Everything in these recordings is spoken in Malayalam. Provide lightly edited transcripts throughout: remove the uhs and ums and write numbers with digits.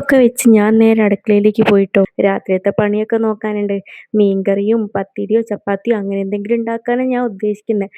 ഒക്കെ വെച്ച് ഞാൻ നേരെ അടുക്കളയിലേക്ക് പോയിട്ടോ. രാത്രിയത്തെ പണിയൊക്കെ നോക്കാനുണ്ട്. മീൻകറിയും പത്തിരിയോ ചപ്പാത്തിയോ അങ്ങനെ എന്തെങ്കിലും ഉണ്ടാക്കാനാണ് ഞാൻ ഉദ്ദേശിക്കുന്നത്.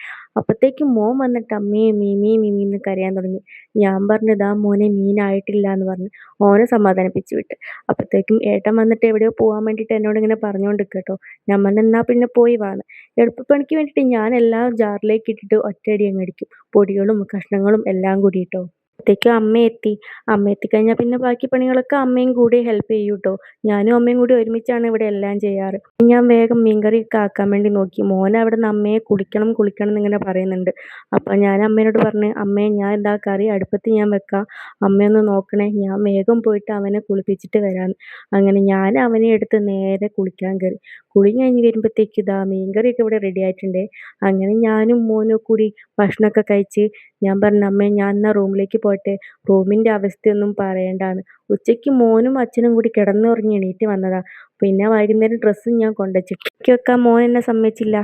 അപ്പത്തേക്കും മോൻ വന്നിട്ട് അമ്മേ മീമി മീമി എന്ന് കരയാൻ തുടങ്ങി. ഞാൻ പറഞ്ഞു ഇതാ മോനെ മീനായിട്ടില്ല എന്ന് പറഞ്ഞു. ഓനെ സമാധാനിപ്പിച്ച് വിട്ട്. അപ്പത്തേക്കും ഏട്ടൻ വന്നിട്ട് എവിടെയോ പോകാൻ വേണ്ടിയിട്ട് എന്നോട് ഇങ്ങനെ പറഞ്ഞുകൊണ്ട് കേട്ടോ. ഞാൻ പറഞ്ഞു എന്നാ പിന്നെ പോയി വാന്ന്. എളുപ്പപ്പണിക്ക് വേണ്ടിയിട്ട് ഞാൻ എല്ലാം ജാറിലേക്ക് ഇട്ടിട്ട് ഒറ്റയടി അങ്ങ് അടിക്കും. പൊടികളും കഷ്ണങ്ങളും എല്ലാം കൂടിയിട്ടോ. അപ്പത്തേക്കും അമ്മ എത്തി. അമ്മ എത്തിക്കഴിഞ്ഞാൽ പിന്നെ ബാക്കി പണികളൊക്കെ അമ്മയും കൂടി ഹെൽപ്പ് ചെയ്യൂട്ടോ. ഞാനും അമ്മയും കൂടി ഒരുമിച്ചാണ് ഇവിടെ എല്ലാം ചെയ്യാറ്. ഞാൻ വേഗം മീൻകറിയൊക്കെ ആക്കാൻ വേണ്ടി നോക്കി. മോൻ അവിടുന്ന് അമ്മയെ കുളിക്കണം കുളിക്കണം എന്നിങ്ങനെ പറയുന്നുണ്ട്. അപ്പം ഞാൻ അമ്മേനോട് പറഞ്ഞു അമ്മേ ഞാൻ ഇതാ കറി അടുപ്പത്ത് ഞാൻ വെക്കാം. അമ്മയൊന്ന് നോക്കണേ. ഞാൻ വേഗം പോയിട്ട് അവനെ കുളിപ്പിച്ചിട്ട് വരാമെന്ന്. അങ്ങനെ ഞാൻ അവനെ എടുത്ത് നേരെ കുളിക്കാൻ കയറി. കുളി കഴിഞ്ഞ് വരുമ്പോഴത്തേക്കും ഇതാ മീൻകറിയൊക്കെ ഇവിടെ റെഡി ആയിട്ടുണ്ടേ. അങ്ങനെ ഞാനും മോനും കൂടി ഭക്ഷണമൊക്കെ കഴിച്ച് ഞാൻ പറഞ്ഞു അമ്മേ ഞാൻ എന്നാ റൂമിലേക്ക് പോട്ടെ. റൂമിൻ്റെ അവസ്ഥയൊന്നും പറയണ്ടാന്ന്. ഉച്ചയ്ക്ക് മോനും അച്ഛനും കൂടി കിടന്നുറങ്ങി എണീറ്റ് വന്നതാ. പിന്നെ വൈകുന്നേരം ഡ്രസ്സും ഞാൻ കൊണ്ടുവച്ചിട്ട് വെക്കാൻ മോൻ എന്നെ സമ്മതിച്ചില്ല.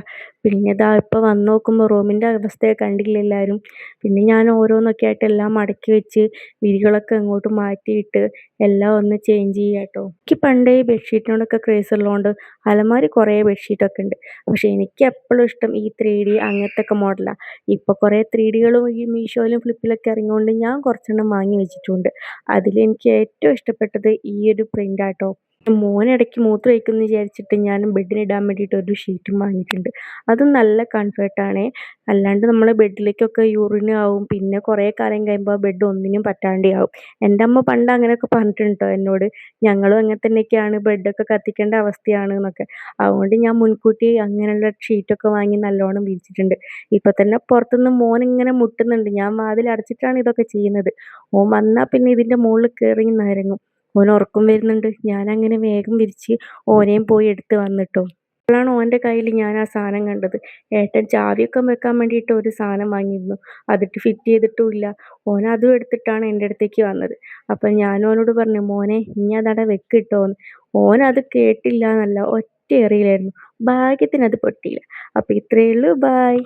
പിന്നെ ഇതാ ഇപ്പം വന്ന് നോക്കുമ്പോൾ റൂമിൻ്റെ അവസ്ഥയെ കണ്ടില്ല എല്ലാവരും. പിന്നെ ഞാൻ ഓരോന്നൊക്കെ ആയിട്ട് എല്ലാം മടക്കി വെച്ച് വിരികളൊക്കെ അങ്ങോട്ട് മാറ്റിയിട്ട് എല്ലാം ഒന്ന് ചേഞ്ച് ചെയ്യാട്ടോ. എനിക്ക് പണ്ടേ ഈ ബെഡ്ഷീറ്റിനോടൊക്കെ ക്രേസ് ഉള്ളതുകൊണ്ട് അലമാരി കുറേ ബെഡ്ഷീറ്റൊക്കെ ഉണ്ട്. പക്ഷേ എനിക്ക് എപ്പോഴും ഇഷ്ടം ഈ 3D അങ്ങനത്തെ ഒക്കെ മോഡലാണ്. ഇപ്പോൾ കുറേ 3Dകളും ഈ മീഷോയിലും ഫ്ലിപ്പിലൊക്കെ ഇറങ്ങിയോണ്ട് ഞാൻ കുറച്ചെണ്ണം വാങ്ങി വെച്ചിട്ടുണ്ട്. അതിലെനിക്ക് ഏറ്റവും ഇഷ്ടപ്പെട്ടത് ഈ ഒരു പ്രിൻ്റാട്ടോ. മോൻ ഇടയ്ക്ക് മൂത്രമൊഴിക്കുമെന്ന് വിചാരിച്ചിട്ട് ഞാൻ ബെഡിനിടാൻ വേണ്ടിയിട്ട് ഒരു ഷീറ്റും വാങ്ങിയിട്ടുണ്ട്. അതും നല്ല കംഫർട്ടാണേ. അല്ലാണ്ട് നമ്മൾ ബെഡിലേക്കൊക്കെ യൂറിന് ആവും. പിന്നെ കുറേ കാലം കഴിയുമ്പോൾ ബെഡ് ഒന്നിനും പറ്റാണ്ടാവും. എൻ്റെ അമ്മ പണ്ട് അങ്ങനെയൊക്കെ പറഞ്ഞിട്ടുണ്ട് ട്ടോ എന്നോട്. ഞങ്ങളും അങ്ങനെ തന്നെയൊക്കെയാണ് ബെഡൊക്കെ കത്തിക്കേണ്ട അവസ്ഥയാണ് എന്നൊക്കെ. അതുകൊണ്ട് ഞാൻ മുൻകൂട്ടി അങ്ങനെയുള്ള ഷീറ്റൊക്കെ വാങ്ങി നല്ലോണം വിരിച്ചിട്ടുണ്ട്. ഇപ്പം തന്നെ പുറത്തുനിന്ന് മോനിങ്ങനെ മുട്ടുന്നുണ്ട്. ഞാൻ വാതിൽ അടച്ചിട്ടാണ് ഇതൊക്കെ ചെയ്യുന്നത്. ഓൻ വന്നാൽ പിന്നെ ഇതിൻ്റെ മുകളിൽ കയറി നിരങ്ങും. ഓന് ഉറക്കം വരുന്നുണ്ട്. ഞാനങ്ങനെ വേഗം വിരിച്ച് ഓനെയും പോയി എടുത്ത് വന്നിട്ടോ. അപ്പോഴാണ് ഓൻ്റെ കയ്യിൽ ഞാൻ ആ സാധനം കണ്ടത്. ഏട്ടൻ ചാവിയൊക്കെ വെക്കാൻ വേണ്ടിയിട്ട് ഒരു സാധനം വാങ്ങിയിരുന്നു. അതിട്ട് ഫിറ്റ് ചെയ്തിട്ടുമില്ല. ഓൻ അതും എടുത്തിട്ടാണ് എൻ്റെ അടുത്തേക്ക് വന്നത്. അപ്പം ഞാൻ ഓനോട് പറഞ്ഞു മോനെ ഇനി അതവിടെ വെക്ക് ട്ടോ എന്ന്. ഓൻ അത് കേട്ടില്ല എന്നല്ല ഒറ്റ എറിയിലായിരുന്നു. ഭാഗ്യത്തിന് അത് പൊട്ടിയില്ല. അപ്പം ഇത്രയേ ഉള്ളൂ. ബായ്.